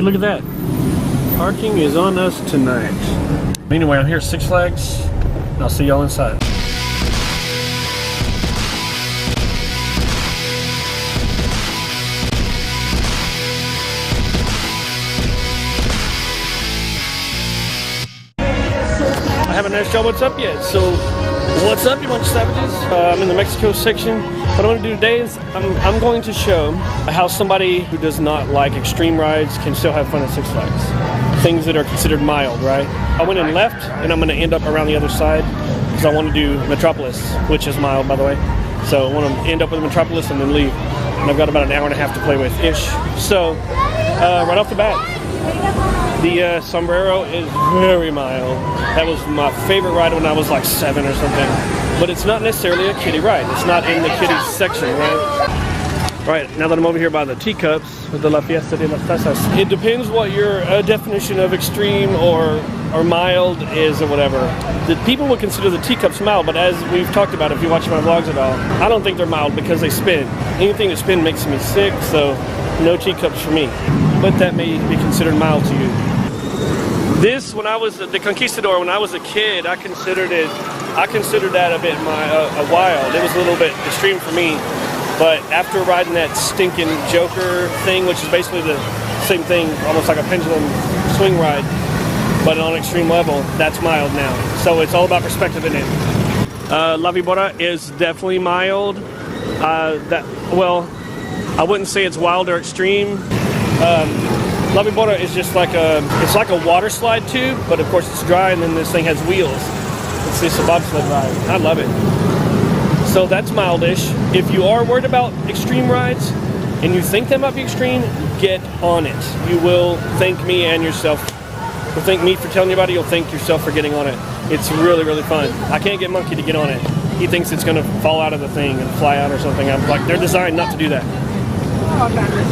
Hey, look at that. Parking is on us tonight. Anyway, I'm here at Six Flags. I'll see y'all inside. I haven't asked y'all what's up yet, so what's up, you bunch of savages? I'm in the Mexico section. What I'm going to do today is I'm going to show how somebody who does not like extreme rides can still have fun at Six Flags. Things that are considered mild, right? I went in left, and I'm going to end up around the other side because I want to do Metropolis, which is mild, by the way. So I want to end up with Metropolis and then leave. And I've got about an hour and a half to play with-ish. So, right off the bat, the sombrero is very mild. That was my favorite ride when I was like 7 or something. But it's not necessarily a kiddie ride. It's not in the kiddies section, right? Right, now that I'm over here by the teacups with the La Fiesta de las Tazas, it depends what your definition of extreme or mild is or whatever. The people would consider the teacups mild, but as we've talked about, if you watch my vlogs at all, I don't think they're mild because they spin. Anything that spin makes me sick, so no teacups for me. But that may be considered mild to you. This, when I was the Conquistador, when I was a kid, I considered that a bit wild. It was a little bit extreme for me. But after riding that stinking Joker thing, which is basically the same thing, almost like a pendulum swing ride, but on an extreme level, that's mild now. So it's all about perspective in it. La Vibora is definitely mild. Well, I wouldn't say it's wild or extreme. La Vibora is just like it's like a water slide tube, but of course it's dry, and then this thing has wheels. It's just a bobsled ride. I love it. So that's mildish. If you are worried about extreme rides and you think they might be extreme, get on it. You will thank me and yourself. You'll thank me for telling you about it. You'll thank yourself for getting on it. It's really, really fun. I can't get Monkey to get on it. He thinks it's going to fall out of the thing and fly out or something. I'm like, they're designed not to do that.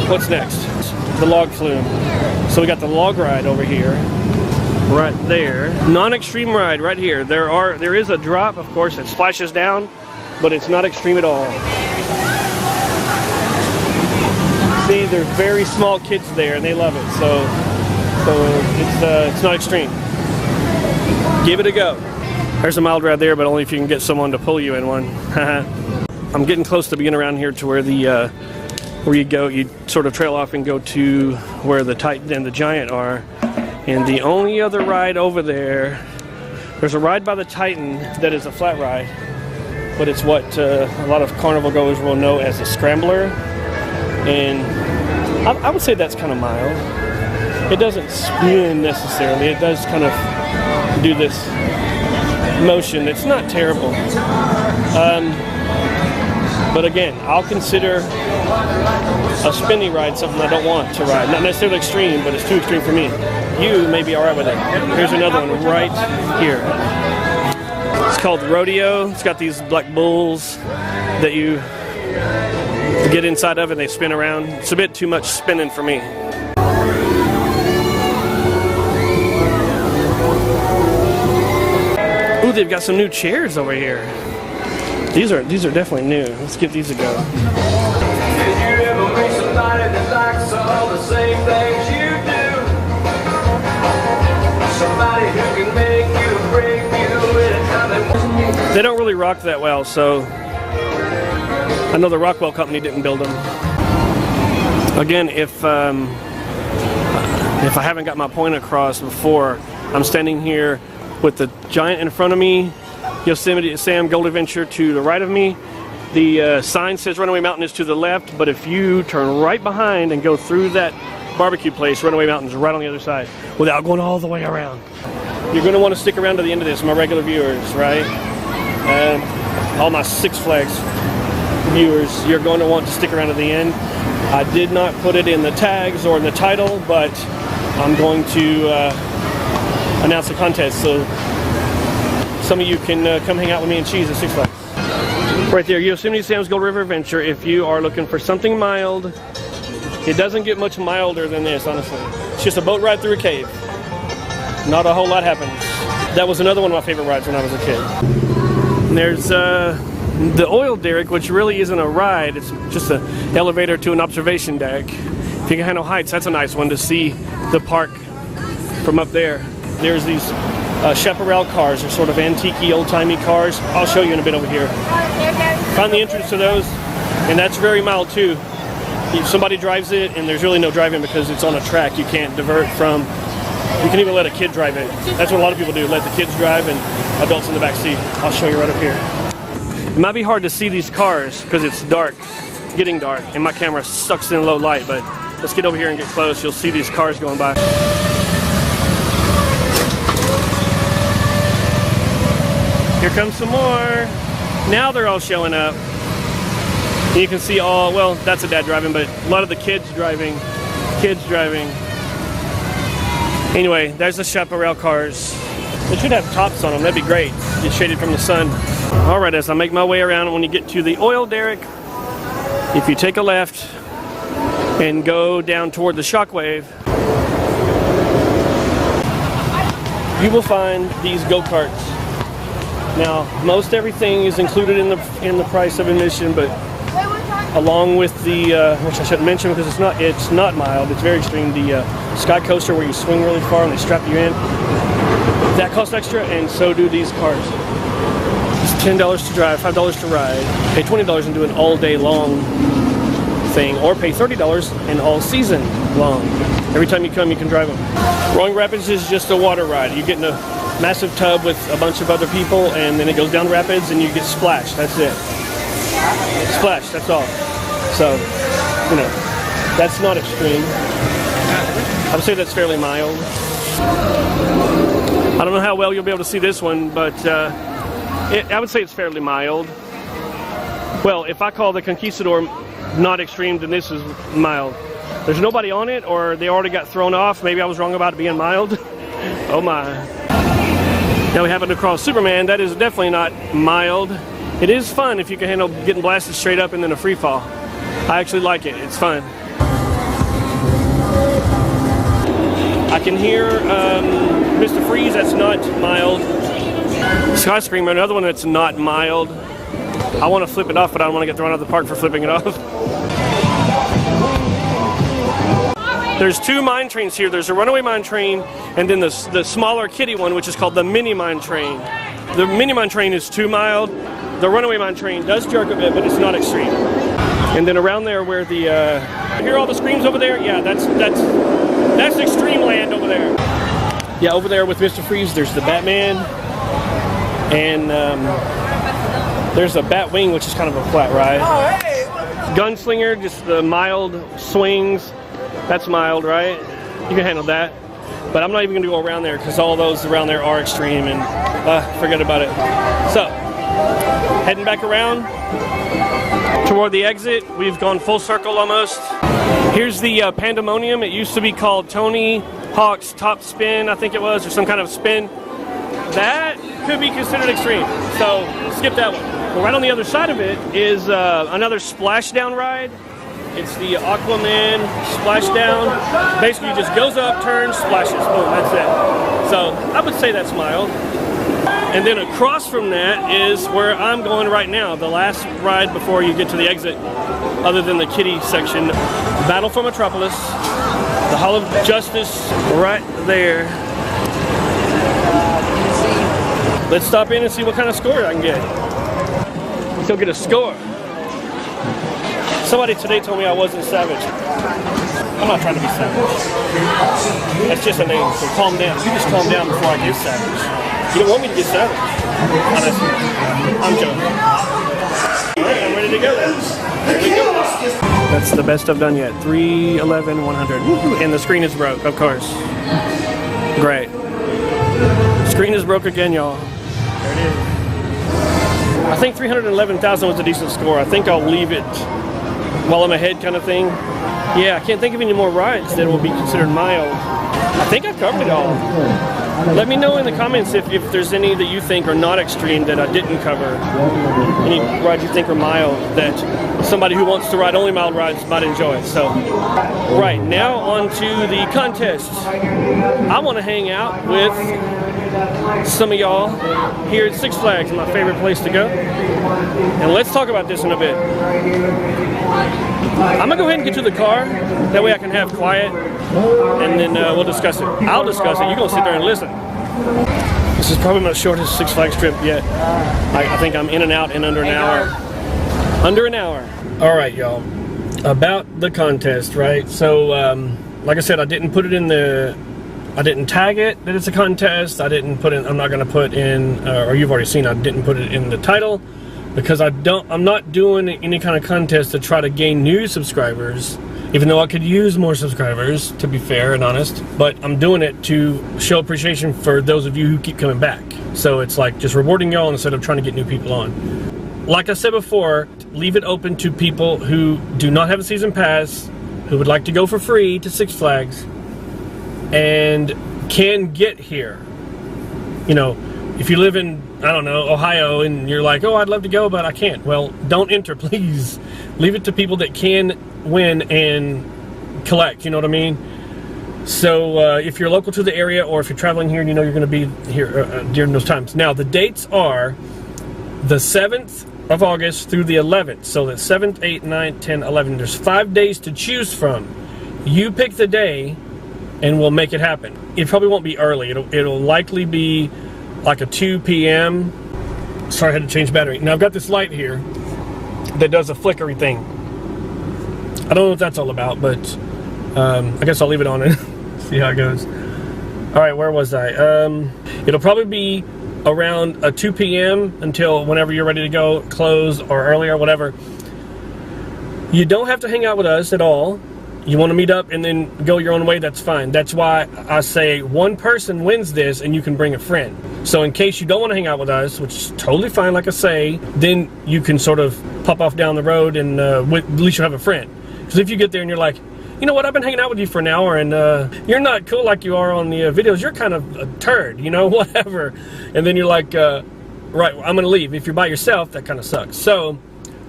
What's next? The log flume. So we got the log ride over here. Right there. Non-extreme ride right here. There is a drop, of course, it splashes down, but it's not extreme at all. See, there's very small kids there and they love it, so it's not extreme. Give it a go. There's a mild ride there, but only if you can get someone to pull you in one. I'm getting close to being around here to where where you sort of trail off and go to where the Titan and the Giant are. And the only other ride over there's a ride by the Titan that is a flat ride, but it's what a lot of carnival goers will know as a scrambler. And I would say that's kind of mild. It doesn't spin necessarily. It does kind of do this motion. It's not terrible. But again, I'll consider a spinny ride something I don't want to ride. Not necessarily extreme, but it's too extreme for me. You may be alright with it. Here's another one right here. It's called Rodeo. It's got these black bulls that you get inside of and they spin around. It's a bit too much spinning for me. Ooh, they've got some new chairs over here. These are definitely new. Let's give these a go. Did you ever meet somebody that likes all the same things you do? Somebody who can make you or break you anytime they don't really rock that well, so I know the Rockwell company didn't build them. Again, if I haven't got my point across before, I'm standing here with the Giant in front of me, Yosemite Sam Gold Adventure to the right of me. The sign says Runaway Mountain is to the left, but if you turn right behind and go through that barbecue place, Runaway Mountain's right on the other side, without going all the way around. You're going to want to stick around to the end of this, my regular viewers, right? All my Six Flags viewers, you're going to want to stick around to the end. I did not put it in the tags or in the title, but I'm going to announce the contest, so some of you can come hang out with me and cheese at Six Flags. Right there, Yosemite Sam's Gold River Adventure. If you are looking for something mild, it doesn't get much milder than this, honestly. It's just a boat ride through a cave. Not a whole lot happens. That was another one of my favorite rides when I was a kid. And there's the oil derrick, which really isn't a ride. It's just an elevator to an observation deck. If If you can handle heights, that's a nice one to see the park from up there. There's these chaparral cars. They're sort of antique-y, old-timey cars. I'll show you in a bit over here. Find the entrance to those, and that's very mild too. If somebody drives it, and there's really no driving because it's on a track, you can't divert from. You can even let a kid drive it. That's what a lot of people do, let the kids drive and adults in the back seat. I'll show you right up here. It might be hard to see these cars because it's dark, getting dark, and my camera sucks in low light, but let's get over here and get close. You'll see these cars going by. Here comes some more. Now they're all showing up. And you can see all, well, that's a dad driving, but a lot of the kids driving. Anyway, there's the chaparral cars. They should have tops on them, that'd be great. Get shaded from the sun. All right, as I make my way around, when you get to the oil derrick, if you take a left and go down toward the Shockwave, you will find these go-karts. Now, most everything is included in the price of admission, but along with the, which I shouldn't mention because it's not mild, it's very extreme, the Sky Coaster where you swing really far and they strap you in, that costs extra, and so do these cars. It's $10 to drive, $5 to ride, pay $20 and do an all day long thing, or pay $30 and all season long. Every time you come, you can drive them. Roaring Rapids is just a water ride. You get in a massive tub with a bunch of other people, and then it goes down rapids and you get splashed. That's it. Splash, that's all. So, you know, that's not extreme. I would say that's fairly mild. I don't know how well you'll be able to see this one, but I would say it's fairly mild. Well, if I call the Conquistador not extreme, then this is mild. There's nobody on it, or they already got thrown off. Maybe I was wrong about it being mild. Oh my. Now we happen to cross Superman. That is definitely not mild. It is fun if you can handle getting blasted straight up and then a free fall. I actually like it. It's fun. I can hear Mr. Freeze. That's not mild. Sky Screamer, another one that's not mild. I want to flip it off, but I don't want to get thrown out of the park for flipping it off. There's two mine trains here. There's a runaway mine train, and then the smaller kiddie one, which is called the mini mine train. The mini mine train is too mild. The runaway mine train does jerk a bit, but it's not extreme. And then around there where the, hear all the screams over there? Yeah, that's extreme land over there. Yeah, over there with Mr. Freeze, there's the Batman, and there's a Batwing, which is kind of a flat ride. Gunslinger, just the mild swings. That's mild, right? You can handle that. But I'm not even going to go around there because all those around there are extreme, and forget about it. So, heading back around toward the exit. We've gone full circle almost. Here's the Pandemonium. It used to be called Tony Hawk's Top Spin, I think it was, or some kind of spin. That could be considered extreme, so skip that one. But right on the other side of it is another splashdown ride. It's the Aquaman splashdown. Basically, it just goes up, turns, splashes, boom, that's it. So I would say that's mild. And then across from that is where I'm going right now, the last ride before you get to the exit, other than the kiddie section. Battle for Metropolis, the Hall of Justice right there. Let's stop in and see what kind of score I can get. Still get a score. Somebody today told me I wasn't savage. I'm not trying to be savage. That's just a name, so calm down. You just calm down before I get savage. You don't want me to get savage. Honestly, I'm joking. All right, I'm ready to go then. Here we go. That's the best I've done yet. 311, 100. Woo-hoo. And the screen is broke, of course. Great. Screen is broke again, y'all. There it is. I think 311,000 was a decent score. I think I'll leave it while I'm ahead kind of thing. Yeah, I can't think of any more rides that will be considered mild. I think I've covered it all. Let me know in the comments if there's any that you think are not extreme that I didn't cover. Any rides you think are mild that somebody who wants to ride only mild rides might enjoy. So, right, now on to the contest. I want to hang out with some of y'all here at Six Flags, my favorite place to go. And let's talk about this in a bit. I'm gonna go ahead and get to the car. That way I can have quiet, and then we'll discuss it. I'll discuss it. You're gonna sit there and listen. This is probably my shortest Six Flags trip yet. I think I'm in and out in under an hour. Under an hour. All right, y'all. About the contest, right? So, like I said, I didn't put it in the. I didn't tag it that it's a contest. I didn't put in. I'm not gonna put in, or you've already seen. I didn't put it in the title. Because I'm not doing any kind of contest to try to gain new subscribers, even though I could use more subscribers, to be fair and honest. But I'm doing it to show appreciation for those of you who keep coming back. So it's like just rewarding y'all instead of trying to get new people on. Like I said before, leave it open to people who do not have a season pass, who would like to go for free to Six Flags, and can get here. You know, if you live in, I don't know, Ohio, and you're like, oh, I'd love to go, but I can't. Well, don't enter, please. Leave it to people that can win and collect, you know what I mean? So if you're local to the area, or if you're traveling here and you know you're going to be here during those times. Now, the dates are the 7th of August through the 11th. So the 7th, 8th, 9th, 10th, 11th. There's 5 days to choose from. You pick the day, and we'll make it happen. It probably won't be early. It'll likely be like a 2 p.m. Sorry, I had to change battery. Now I've got this light here that does a flickery thing. I don't know what that's all about, but I guess I'll leave it on and see how it goes. All right, where was I? It'll probably be around a 2 p.m. until whenever you're ready to go, close or earlier, whatever. You don't have to hang out with us at all. You want to meet up and then go your own way, that's fine. That's why I say one person wins this and you can bring a friend. So in case you don't want to hang out with us, which is totally fine, like I say, then you can sort of pop off down the road and at least you'll have a friend. Because if you get there and you're like, you know what, I've been hanging out with you for an hour and you're not cool like you are on the videos, you're kind of a turd, you know, whatever. And then you're like, right, I'm going to leave. If you're by yourself, that kind of sucks. So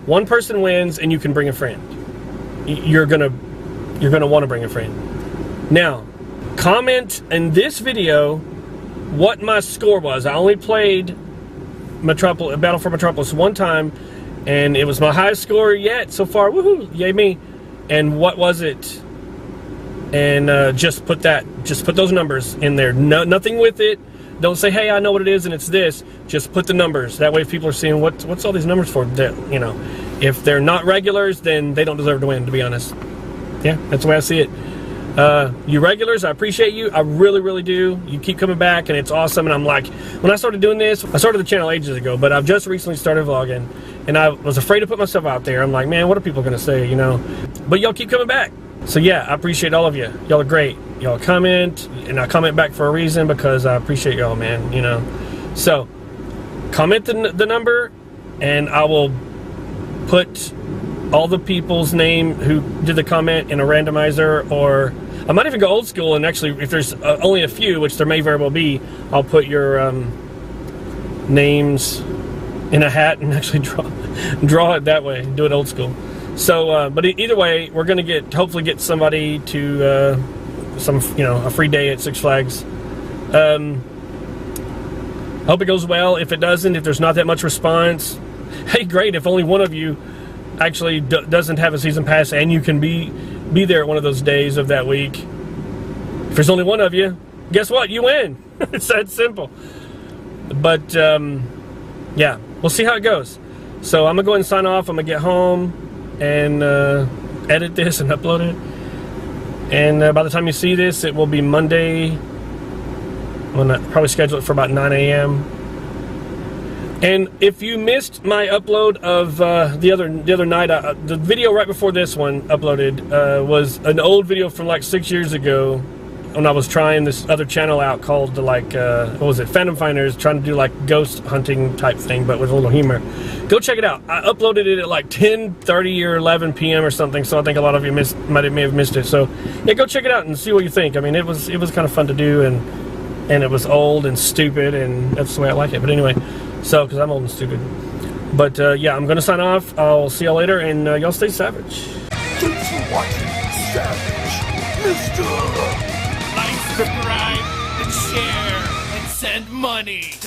one person wins and you can bring a friend. You're going to want to bring a friend. Now, comment in this video what my score was. I only played Battle for Metropolis one time, and it was my highest score yet so far. Woohoo! Yay me! And what was it? And just put those numbers in there. No, nothing with it. Don't say, hey, I know what it is and it's this. Just put the numbers. That way, if people are seeing what's all these numbers for, that, you know, if they're not regulars, then they don't deserve to win. To be honest. Yeah, that's the way I see it. You regulars, I appreciate you. I really, really do. You keep coming back, and it's awesome. And I'm like, when I started doing this, I started the channel ages ago, but I've just recently started vlogging, and I was afraid to put myself out there. I'm like, man, what are people going to say, you know? But y'all keep coming back. So, yeah, I appreciate all of you. Y'all are great. Y'all comment, and I comment back for a reason because I appreciate y'all, man, you know? So, comment the number, and I will put all the people's name who did the comment in a randomizer, or I might even go old school and actually, if there's only a few, which there may very well be, I'll put your names in a hat and actually draw it that way, do it old school. So, but either way, we're gonna hopefully get somebody to a free day at Six Flags. Hope it goes well. If it doesn't, if there's not that much response, hey, great. If only one of you actually doesn't have a season pass and you can be there one of those days of that week. If there's only one of you, guess what? You win. It's that simple. But yeah, we'll see how it goes. So I'm gonna go ahead and sign off. I'm gonna get home and edit this and upload it. And by the time you see this, it will be Monday. I'm gonna probably schedule it for about 9 a.m. And if you missed my upload of the other night, the video right before this one uploaded was an old video from like 6 years ago when I was trying this other channel out called what was it, Phantom Finders, trying to do like ghost hunting type thing, but with a little humor. Go check it out. I uploaded it at like 10:30 or 11 p.m. or something, so I think a lot of you may have missed it. So yeah, go check it out and see what you think. I mean, it was kind of fun to do, and it was old and stupid, and that's the way I like it. But anyway. So, because I'm old and stupid. But, yeah, I'm going to sign off. I'll see y'all later, and y'all stay savage. Thanks for watching, Savage Mister. Like, subscribe, and share, and send money.